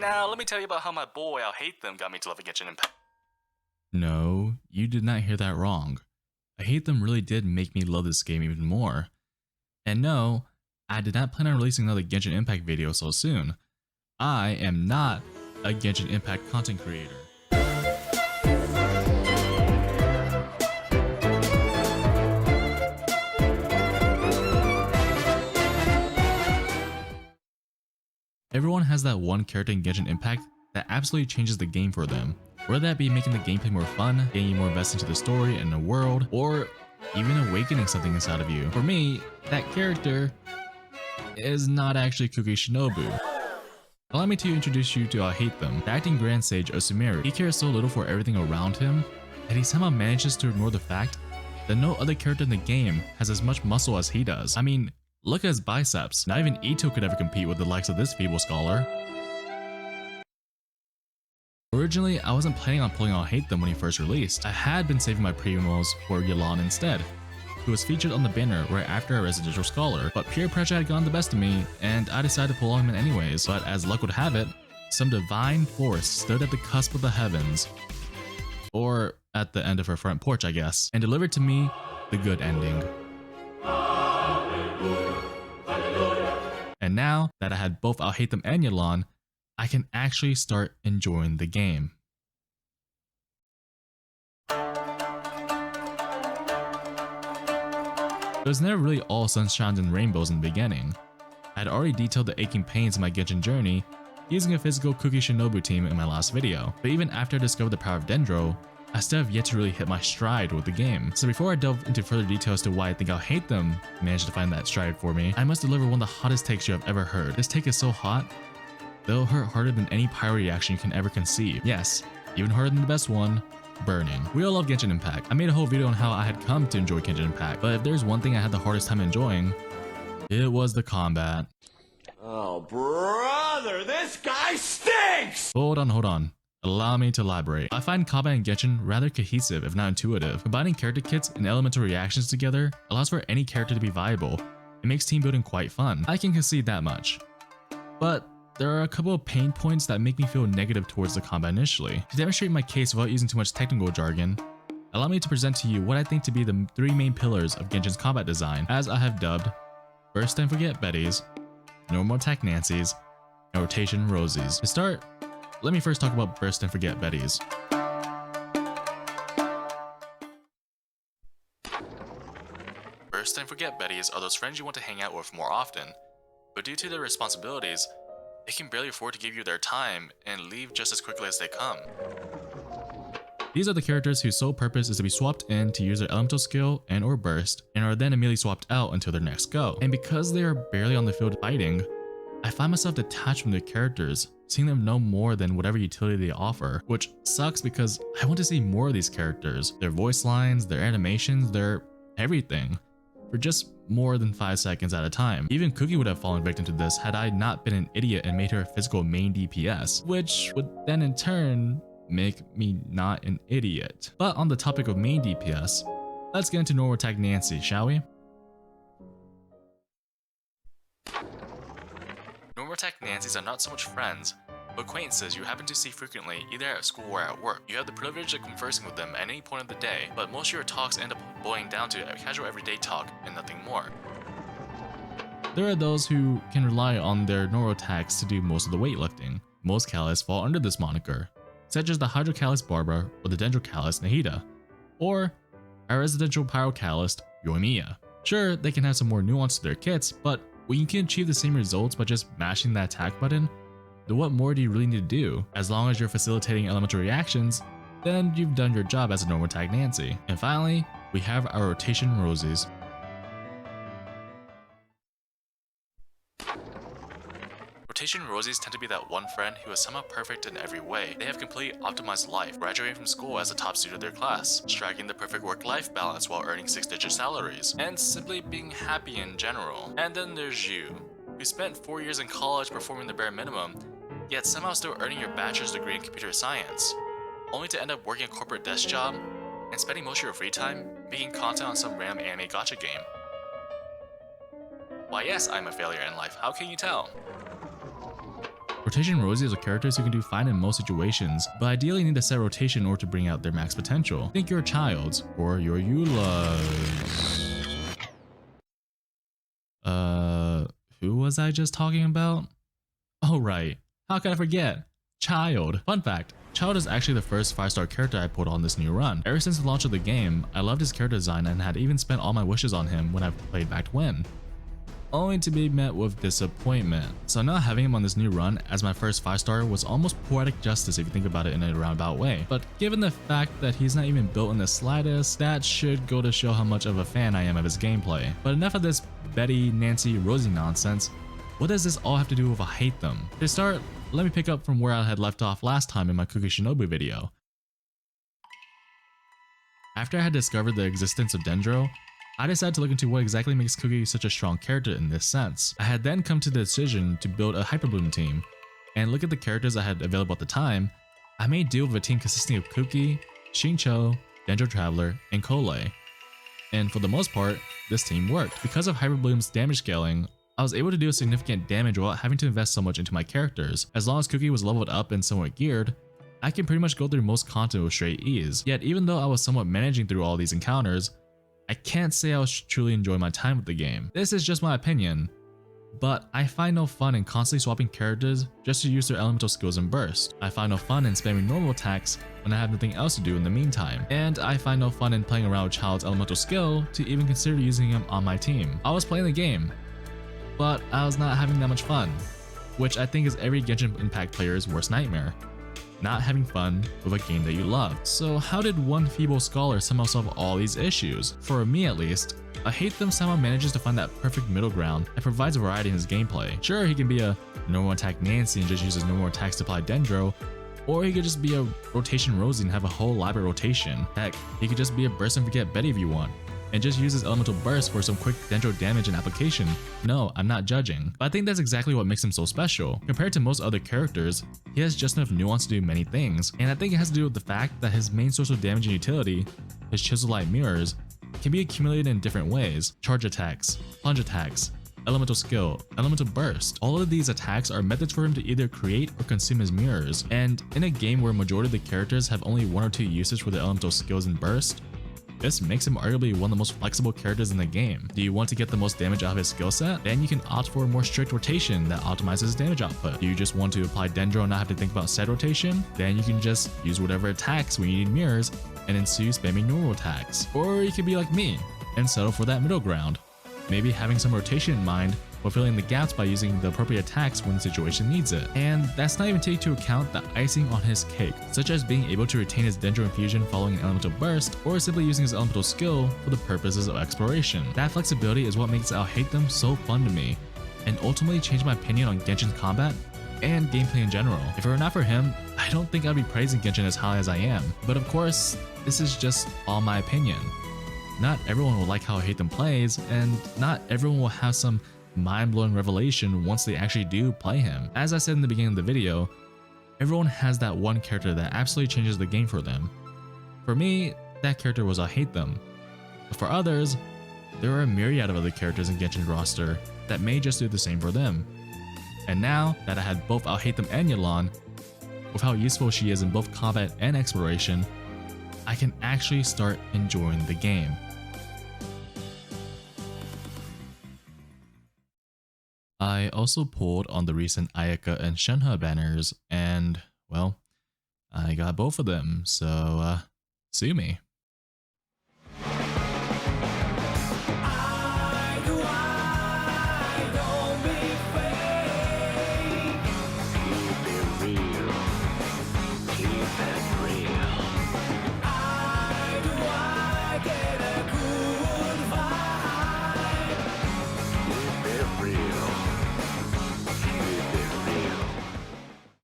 Now, let me tell you about how my boy Alhaitham got me to love Genshin Impact. No, you did not hear that wrong. Alhaitham really did make me love this game even more. And no, I did not plan on releasing another Genshin Impact video so soon. I am not a Genshin Impact content creator. Everyone has that one character in Genshin Impact that absolutely changes the game for them. Whether that be making the gameplay more fun, getting you more invested into the story and the world, or even awakening something inside of you. For me, that character is not actually Kuki Shinobu. Allow me to introduce you to Alhaitham, the acting Grand Sage of Sumeru. He cares so little for everything around him that he somehow manages to ignore the fact that no other character in the game has as much muscle as he does. I mean, look at his biceps. Not even Ito could ever compete with the likes of this feeble scholar. Originally, I wasn't planning on pulling Alhaitham when he first released. I had been saving my premos for Yelan instead, who was featured on the banner right after a residential scholar, but peer pressure had gotten the best of me, and I decided to pull on him anyways. But as luck would have it, some divine force stood at the cusp of the heavens, or at the end of her front porch I guess, and delivered to me the good ending. And now that I had both Alhaitham and Yelan, I can actually start enjoying the game. It was never really all sunshine and rainbows in the beginning. I had already detailed the aching pains of my Genshin journey using a physical Kuki Shinobu team in my last video, but even after I discovered the power of Dendro, I still have yet to really hit my stride with the game. So before I delve into further details to why I think Alhaitham managed to find that stride for me, I must deliver one of the hottest takes you have ever heard. This take is so hot, it'll hurt harder than any pyro reaction you can ever conceive. Yes, even harder than the best one, burning. We all love Genshin Impact. I made a whole video on how I had come to enjoy Genshin Impact, but if there's one thing I had the hardest time enjoying, it was the combat. Oh, brother, this guy stinks! Hold on. Allow me to elaborate. I find combat in Genshin rather cohesive, if not intuitive. Combining character kits and elemental reactions together allows for any character to be viable. It makes team building quite fun. I can concede that much. But there are a couple of pain points that make me feel negative towards the combat initially. To demonstrate my case without using too much technical jargon, allow me to present to you what I think to be the three main pillars of Genshin's combat design, as I have dubbed Burst and Forget Betties, Normal Attack Nancy's, and Rotation Rosie's. To start, let me first talk about Burst and Forget Betties. Burst and Forget Betties are those friends you want to hang out with more often, but due to their responsibilities, they can barely afford to give you their time and leave just as quickly as they come. These are the characters whose sole purpose is to be swapped in to use their elemental skill and or burst, and are then immediately swapped out until their next go. And because they are barely on the field fighting, I find myself detached from their characters, seeing them no more than whatever utility they offer, which sucks because I want to see more of these characters, their voice lines, their animations, their everything, for just more than 5 seconds at a time. Even Kuki would have fallen victim to this had I not been an idiot and made her a physical main DPS, which would then in turn make me not an idiot. But on the topic of main DPS, let's get into Normal Attack Nancy, shall we? Normal Attack Nancys are not so much friends, but acquaintances you happen to see frequently either at school or at work. You have the privilege of conversing with them at any point of the day, but most of your talks end up boiling down to a casual everyday talk and nothing more. There are those who can rely on their normal attacks to do most of the weightlifting. Most Callis fall under this moniker, such as the Hydro Callis Barbara or the Dendro Callis Nahida, or our residential Pyro Callis Yoimiya. Sure, they can have some more nuance to their kits, but when you can achieve the same results by just mashing that attack button, then what more do you really need to do? As long as you're facilitating elemental reactions, then you've done your job as a Normal Attack Nancy. And finally, we have our Rotation Rosies. Rotation Rosies tend to be that one friend who is somehow perfect in every way. They have completely optimized life, graduating from school as a top student of their class, striking the perfect work-life balance while earning 6-digit salaries, and simply being happy in general. And then there's you, who spent 4 years in college performing the bare minimum, yet somehow still earning your bachelor's degree in computer science, only to end up working a corporate desk job and spending most of your free time making content on some random anime gacha game. Why yes, I'm a failure in life, how can you tell? Rotation rosies are characters who can do fine in most situations, but ideally need a set rotation in order to bring out their max potential. Think your child's or your Eula's. Who was I just talking about? Oh right, how could I forget? Child. Fun fact, Child is actually the first 5-star character I pulled on this new run. Ever since the launch of the game, I loved his character design and had even spent all my wishes on him when I played back when. Only to be met with disappointment. So now having him on this new run as my first 5-star was almost poetic justice if you think about it in a roundabout way. But given the fact that he's not even built in the slightest, that should go to show how much of a fan I am of his gameplay. But enough of this Betty, Nancy, Rosie nonsense. What does this all have to do with Alhaitham? To start, let me pick up from where I had left off last time in my Kuki Shinobu video. After I had discovered the existence of Dendro, I decided to look into what exactly makes Kuki such a strong character in this sense. I had then come to the decision to build a Hyperbloom team, and look at the characters I had available at the time. I made deal with a team consisting of Kuki, Shincho, Dendro Traveler, and Kole. And for the most part, this team worked. Because of Hyperbloom's damage scaling, I was able to do a significant damage without having to invest so much into my characters. As long as Kuki was leveled up and somewhat geared, I can pretty much go through most content with straight ease. Yet even though I was somewhat managing through all these encounters, I can't say I was truly enjoying my time with the game. This is just my opinion, but I find no fun in constantly swapping characters just to use their elemental skills and burst. I find no fun in spamming normal attacks when I have nothing else to do in the meantime. And I find no fun in playing around with Child's elemental skill to even consider using him on my team. I was playing the game, but I was not having that much fun, which I think is every Genshin Impact player's worst nightmare. Not having fun with a game that you love. So how did one feeble scholar somehow solve all these issues? For me at least, Alhaitham somehow manages to find that perfect middle ground and provides variety in his gameplay. Sure, he can be a normal attack Nancy and just uses normal attacks to apply Dendro, or he could just be a rotation Rosie and have a whole elaborate rotation. Heck, he could just be a burst and forget Betty if you want, and just use his elemental burst for some quick Dendro damage and application. No, I'm not judging, but I think that's exactly what makes him so special. Compared to most other characters, he has just enough nuance to do many things, and I think it has to do with the fact that his main source of damage and utility, his Chisel Light Mirrors, can be accumulated in different ways. Charge attacks, plunge attacks, elemental skill, elemental burst. All of these attacks are methods for him to either create or consume his mirrors, and in a game where majority of the characters have only 1 or 2 uses for their elemental skills and burst, this makes him arguably one of the most flexible characters in the game. Do you want to get the most damage out of his skill set? Then you can opt for a more strict rotation that optimizes his damage output. Do you just want to apply Dendro and not have to think about set rotation? Then you can just use whatever attacks when you need mirrors and ensue spamming normal attacks. Or you could be like me and settle for that middle ground. Maybe having some rotation in mind while filling the gaps by using the appropriate attacks when the situation needs it. And that's not even taking into account the icing on his cake, such as being able to retain his Dendro infusion following an elemental burst, or simply using his elemental skill for the purposes of exploration. That flexibility is what makes Alhaitham so fun to me, and ultimately changed my opinion on Genshin's combat and gameplay in general. If it were not for him, I don't think I'd be praising Genshin as high as I am. But of course, this is just all my opinion. Not everyone will like how Alhaitham plays, and not everyone will have some mind-blowing revelation once they actually do play him. As I said in the beginning of the video, everyone has that one character that absolutely changes the game for them. For me, that character was Alhaitham. But for others, there are a myriad of other characters in Genshin's roster that may just do the same for them. And now that I had both Alhaitham and Yelan, with how useful she is in both combat and exploration, I can actually start enjoying the game. I also pulled on the recent Ayaka and Shenhe banners, and, well, I got both of them, so, sue me.